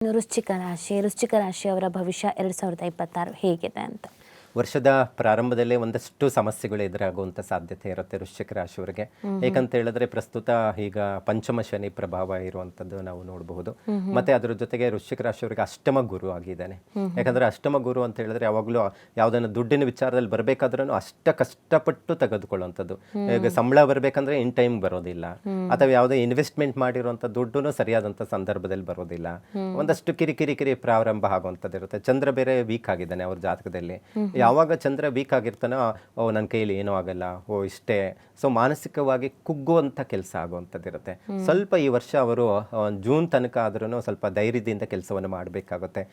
ಇನ್ನು ವೃಶ್ಚಿಕ ರಾಶಿಯವರ ಭವಿಷ್ಯ 2026 ಹೇಗಿದೆ ಅಂತ? ವರ್ಷದ ಪ್ರಾರಂಭದಲ್ಲೇ ಒಂದಷ್ಟು ಸಮಸ್ಯೆಗಳು ಎದುರಾಗುವಂಥ ಸಾಧ್ಯತೆ ಇರುತ್ತೆ ವೃಶ್ಚಿಕ ರಾಶಿಯವರಿಗೆ. ಏಕಂತ ಹೇಳಿದ್ರೆ ಪ್ರಸ್ತುತ ಈಗ ಪಂಚಮ ಶನಿ ಪ್ರಭಾವ ಇರುವಂಥದ್ದು ನಾವು ನೋಡಬಹುದು. ಮತ್ತೆ ಅದ್ರ ಜೊತೆಗೆ ವೃಶ್ಚಿಕ ರಾಶಿಯವರಿಗೆ ಅಷ್ಟಮ ಗುರು ಆಗಿದ್ದಾನೆ. ಯಾಕಂದ್ರೆ ಅಷ್ಟಮ ಗುರು ಅಂತ ಹೇಳಿದ್ರೆ ಯಾವಾಗಲೂ ಯಾವುದನ್ನು ದುಡ್ಡಿನ ವಿಚಾರದಲ್ಲಿ ಬರಬೇಕಾದ್ರೂ ಕಷ್ಟಪಟ್ಟು ತೆಗೆದುಕೊಳ್ಳುವಂಥದ್ದು. ಈಗ ಸಂಬಳ ಬರಬೇಕಂದ್ರೆ ಇನ್ ಟೈಮ್ ಬರೋದಿಲ್ಲ, ಅಥವಾ ಯಾವುದೇ ಇನ್ವೆಸ್ಟ್ಮೆಂಟ್ ಮಾಡಿರುವಂಥ ದುಡ್ಡು ಸರಿಯಾದಂಥ ಸಂದರ್ಭದಲ್ಲಿ ಬರೋದಿಲ್ಲ. ಒಂದಷ್ಟು ಕಿರಿ ಪ್ರಾರಂಭ ಆಗುವಂಥದ್ದು ಇರುತ್ತೆ. ಚಂದ್ರ ಬೇರೆ ವೀಕ್ ಆಗಿದ್ದಾನೆ ಅವ್ರ ಜಾತಕದಲ್ಲಿ. ಯಾವಾಗ ಚಂದ್ರ ವೀಕ್ ಆಗಿರ್ತಾನೋ ನನ್ನ ಕೈಯಲ್ಲಿ ಏನೂ ಆಗಲ್ಲ, ಇಷ್ಟೇ. ಸೊ ಮಾನಸಿಕವಾಗಿ ಕುಗ್ಗುವಂಥ ಕೆಲಸ ಆಗುವಂಥದ್ದಿರುತ್ತೆ. ಸ್ವಲ್ಪ ಈ ವರ್ಷ ಅವರು ಜೂನ್ ತನಕ ಆದ್ರೂ ಸ್ವಲ್ಪ ಧೈರ್ಯದಿಂದ ಕೆಲಸವನ್ನು ಮಾಡಬೇಕಾಗುತ್ತೆ.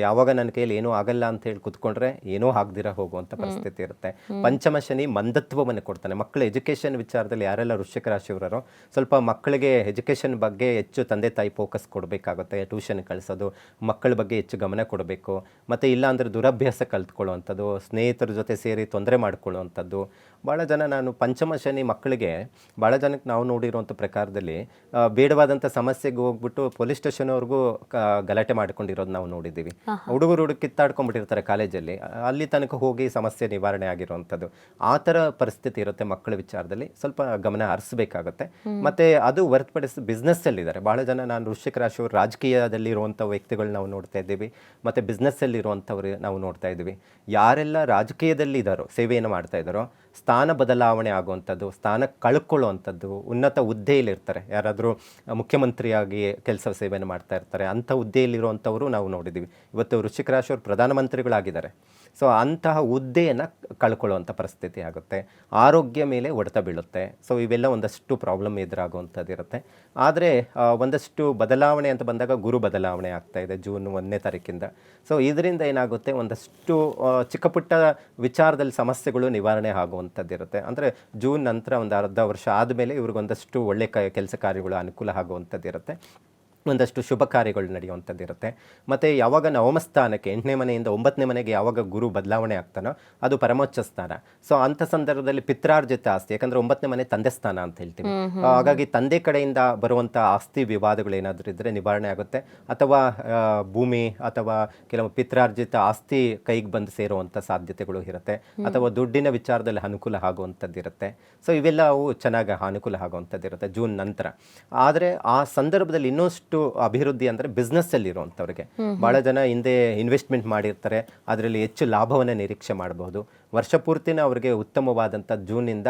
ಯಾವಾಗ ನನ್ನ ಕೈಯಲ್ಲಿ ಏನೂ ಆಗಲ್ಲ ಅಂತ ಹೇಳಿ ಕುತ್ಕೊಂಡ್ರೆ ಏನೂ ಆಗದಿರ ಹೋಗುವಂಥ ಪರಿಸ್ಥಿತಿ ಇರುತ್ತೆ. ಪಂಚಮ ಶನಿ ಮಂದತ್ವವನ್ನು ಕೊಡ್ತಾನೆ. ಮಕ್ಕಳ ಎಜುಕೇಷನ್ ವಿಚಾರದಲ್ಲಿ ಯಾರೆಲ್ಲ ವೃಶ್ಚಿಕ ರಾಶಿಯವರೋ ಸ್ವಲ್ಪ ಮಕ್ಕಳಿಗೆ ಎಜುಕೇಷನ್ ಬಗ್ಗೆ ಹೆಚ್ಚು ತಂದೆ ತಾಯಿ ಫೋಕಸ್ ಕೊಡಬೇಕಾಗುತ್ತೆ. ಟ್ಯೂಷನ್ ಕಳಿಸೋದು, ಮಕ್ಕಳ ಬಗ್ಗೆ ಹೆಚ್ಚು ಗಮನ ಕೊಡಬೇಕು. ಮತ್ತು ಇಲ್ಲಾಂದರೆ ದುರಭ್ಯಾಸ ಕಲ್ತ್ಕೊಳ್ಳುವಂಥದ್ದು, ಸ್ನೇಹಿತರ ಜೊತೆ ಸೇರಿ ತೊಂದರೆ ಮಾಡಿಕೊಳ್ಳುವಂಥದ್ದು. ಭಾಳ ಜನ ನಾನು ಪಂಚಮ ಶನಿ ಮಕ್ಕಳಿಗೆ ಭಾಳ ಜನಕ್ಕೆ ನಾವು ನೋಡಿರುವಂಥ ಪ್ರಕಾರದಲ್ಲಿ ಬೇಡವಾದಂಥ ಸಮಸ್ಯೆಗೆ ಹೋಗ್ಬಿಟ್ಟು ಪೊಲೀಸ್ ಸ್ಟೇಷನ್ವರೆಗೂ ಗಲಾಟೆ ಮಾಡ್ಕೊಂಡಿರೋದು ನಾವು ನೋಡಿದ್ದೀವಿ. ಹುಡುಗರು ಕಿತ್ತಾಡ್ಕೊಂಡ್ಬಿಟ್ಟಿರ್ತಾರೆ ಕಾಲೇಜಲ್ಲಿ, ಅಲ್ಲಿ ತನಕ ಹೋಗಿ ಸಮಸ್ಯೆ ನಿವಾರಣೆ ಆಗಿರುವಂಥದ್ದು. ಆ ಥರ ಪರಿಸ್ಥಿತಿ ಇರುತ್ತೆ ಮಕ್ಕಳ ವಿಚಾರದಲ್ಲಿ. ಸ್ವಲ್ಪ ಗಮನ ಹರಿಸಬೇಕಾಗುತ್ತೆ. ಮತ್ತು ಅದು ಹೊರತುಪಡಿಸಿ ಬಿಸ್ನೆಸ್ಸಲ್ಲಿದ್ದಾರೆ ಭಾಳ ಜನ. ನಾನು ವೃಶ್ಚಿಕ ರಾಶಿಯವರು ರಾಜಕೀಯದಲ್ಲಿರುವಂಥ ವ್ಯಕ್ತಿಗಳು ನಾವು ನೋಡ್ತಾ ಇದ್ದೀವಿ, ಮತ್ತು ಬಿಸ್ನೆಸ್ಸಲ್ಲಿರುವಂಥವ್ರು ನಾವು ನೋಡ್ತಾ ಇದ್ದೀವಿ. ಯಾರೆಲ್ಲ ರಾಜಕೀಯದಲ್ಲಿ ಇದ್ದಾರೋ, ಸೇವೆಯನ್ನು ಮಾಡ್ತಾ ಇದ್ದಾರೋ, ಸ್ಥಾನ ಬದಲಾವಣೆ ಆಗುವಂಥದ್ದು, ಸ್ಥಾನ ಕಳ್ಕೊಳ್ಳುವಂಥದ್ದು, ಉನ್ನತ ಹುದ್ದೆಯಲ್ಲಿರ್ತಾರೆ. ಯಾರಾದರೂ ಮುಖ್ಯಮಂತ್ರಿಯಾಗಿ ಕೆಲಸ ಸೇವೆಯನ್ನು ಮಾಡ್ತಾ ಇರ್ತಾರೆ, ಅಂಥ ಹುದ್ದೆಯಲ್ಲಿರುವಂಥವರು ನಾವು ನೋಡಿದ್ದೀವಿ. ಇವತ್ತು ವೃಶ್ಚಿಕ ರಾಶಿಯವರು ಪ್ರಧಾನಮಂತ್ರಿಗಳಾಗಿದ್ದಾರೆ. ಸೊ ಅಂತಹ ಹುದ್ದೆಯನ್ನು ಕಳ್ಕೊಳ್ಳುವಂಥ ಪರಿಸ್ಥಿತಿ ಆಗುತ್ತೆ. ಆರೋಗ್ಯ ಮೇಲೆ ಹೊಡೆತ ಬೀಳುತ್ತೆ. ಸೊ ಇವೆಲ್ಲ ಒಂದಷ್ಟು ಪ್ರಾಬ್ಲಮ್ ಎದುರಾಗುವಂಥದ್ದು ಇರುತ್ತೆ. ಆದರೆ ಒಂದಷ್ಟು ಬದಲಾವಣೆ ಅಂತ ಬಂದಾಗ ಗುರು ಬದಲಾವಣೆ ಆಗ್ತಾ ಇದೆ ಜೂನ್ 1ನೇ ತಾರೀಕಿಂದ. ಸೊ ಇದರಿಂದ ಏನಾಗುತ್ತೆ, ಒಂದಷ್ಟು ಚಿಕ್ಕ ಪುಟ್ಟ ವಿಚಾರದಲ್ಲಿ ಸಮಸ್ಯೆಗಳು ನಿವಾರಣೆ ಆಗುವಂಥದ್ದಿರುತ್ತೆ. ಅಂದರೆ ಜೂನ್ ನಂತರ ಒಂದು ಅರ್ಧ ವರ್ಷ ಆದಮೇಲೆ ಇವ್ರಿಗೊಂದಷ್ಟು ಒಳ್ಳೆ ಕೆಲಸ ಕಾರ್ಯಗಳು ಅನುಕೂಲ ಆಗುವಂಥದ್ದಿರುತ್ತೆ. ಒಂದಷ್ಟು ಶುಭ ಕಾರ್ಯಗಳು ನಡೆಯುವಂಥದ್ದಿರುತ್ತೆ. ಮತ್ತು ಯಾವಾಗ ನವಮ ಸ್ಥಾನಕ್ಕೆ 8ನೇ ಮನೆಯಿಂದ 9ನೇ ಮನೆಗೆ ಯಾವಾಗ ಗುರು ಬದಲಾವಣೆ ಆಗ್ತಾನೋ ಅದು ಪರಮೋಚ್ಚ ಸ್ಥಾನ. ಸೊ ಅಂಥ ಸಂದರ್ಭದಲ್ಲಿ ಪಿತ್ರಾರ್ಜಿತ ಆಸ್ತಿ, ಯಾಕಂದರೆ 9ನೇ ಮನೆ ತಂದೆ ಸ್ಥಾನ ಅಂತ ಹೇಳ್ತೀವಿ. ಹಾಗಾಗಿ ತಂದೆ ಕಡೆಯಿಂದ ಬರುವಂಥ ಆಸ್ತಿ ವಿವಾದಗಳು ಏನಾದರೂ ಇದ್ದರೆ ನಿವಾರಣೆ ಆಗುತ್ತೆ. ಅಥವಾ ಭೂಮಿ ಅಥವಾ ಕೆಲವು ಪಿತ್ರಾರ್ಜಿತ ಆಸ್ತಿ ಕೈಗೆ ಬಂದು ಸೇರುವಂಥ ಸಾಧ್ಯತೆಗಳು ಇರುತ್ತೆ. ಅಥವಾ ದುಡ್ಡಿನ ವಿಚಾರದಲ್ಲಿ ಅನುಕೂಲ ಆಗುವಂಥದ್ದಿರುತ್ತೆ. ಸೊ ಇವೆಲ್ಲವೂ ಚೆನ್ನಾಗಿ ಅನುಕೂಲ ಆಗುವಂಥದ್ದಿರುತ್ತೆ ಜೂನ್ ನಂತರ. ಆದರೆ ಆ ಸಂದರ್ಭದಲ್ಲಿ ಇನ್ನಷ್ಟು ಅಭಿವೃದ್ಧಿ ಅಂದರೆ ಬಿಸ್ನೆಸ್ಸಲ್ಲಿರುವಂಥವ್ರಿಗೆ ಭಾಳ ಜನ ಹಿಂದೆ ಇನ್ವೆಸ್ಟ್ಮೆಂಟ್ ಮಾಡಿರ್ತಾರೆ, ಅದರಲ್ಲಿ ಹೆಚ್ಚು ಲಾಭವನ್ನು ನಿರೀಕ್ಷೆ ಮಾಡಬಹುದು. ವರ್ಷ ಪೂರ್ತಿನ ಅವರಿಗೆ ಉತ್ತಮವಾದಂಥ ಜೂನಿಂದ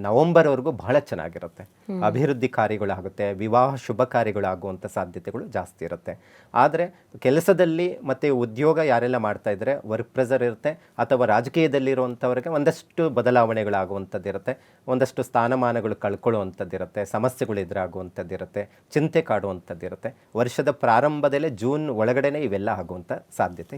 ನವಂಬರ್ವರೆಗೂ ಬಹಳ ಚೆನ್ನಾಗಿರುತ್ತೆ. ಅಭಿವೃದ್ಧಿ ಕಾರ್ಯಗಳಾಗುತ್ತೆ, ವಿವಾಹ ಶುಭ ಕಾರ್ಯಗಳಾಗುವಂಥ ಸಾಧ್ಯತೆಗಳು ಜಾಸ್ತಿ ಇರುತ್ತೆ. ಆದರೆ ಕೆಲಸದಲ್ಲಿ ಮತ್ತು ಉದ್ಯೋಗ ಯಾರೆಲ್ಲ ಮಾಡ್ತಾ ಇದ್ದಾರೆ, ವರ್ಕ್ ಪ್ರೆಸರ್ ಇರುತ್ತೆ, ಅಥವಾ ರಾಜಕೀಯದಲ್ಲಿರುವಂಥವ್ರಿಗೆ ಒಂದಷ್ಟು ಬದಲಾವಣೆಗಳಾಗುವಂಥದ್ದಿರುತ್ತೆ. ಒಂದಷ್ಟು ಸ್ಥಾನಮಾನಗಳು ಕಳ್ಕೊಳ್ಳುವಂಥದ್ದಿರುತ್ತೆ, ಸಮಸ್ಯೆಗಳು ಎದುರಾಗುವಂಥದ್ದಿರುತ್ತೆ, ಚಿಂತೆ ಕಾಡುವಂಥದ್ದಿರುತ್ತೆ. ವರ್ಷದ ಪ್ರಾರಂಭದಲ್ಲೇ ಜೂನ್ ಒಳಗಡೆನೇ ಇವೆಲ್ಲ ಆಗುವಂಥ ಸಾಧ್ಯತೆ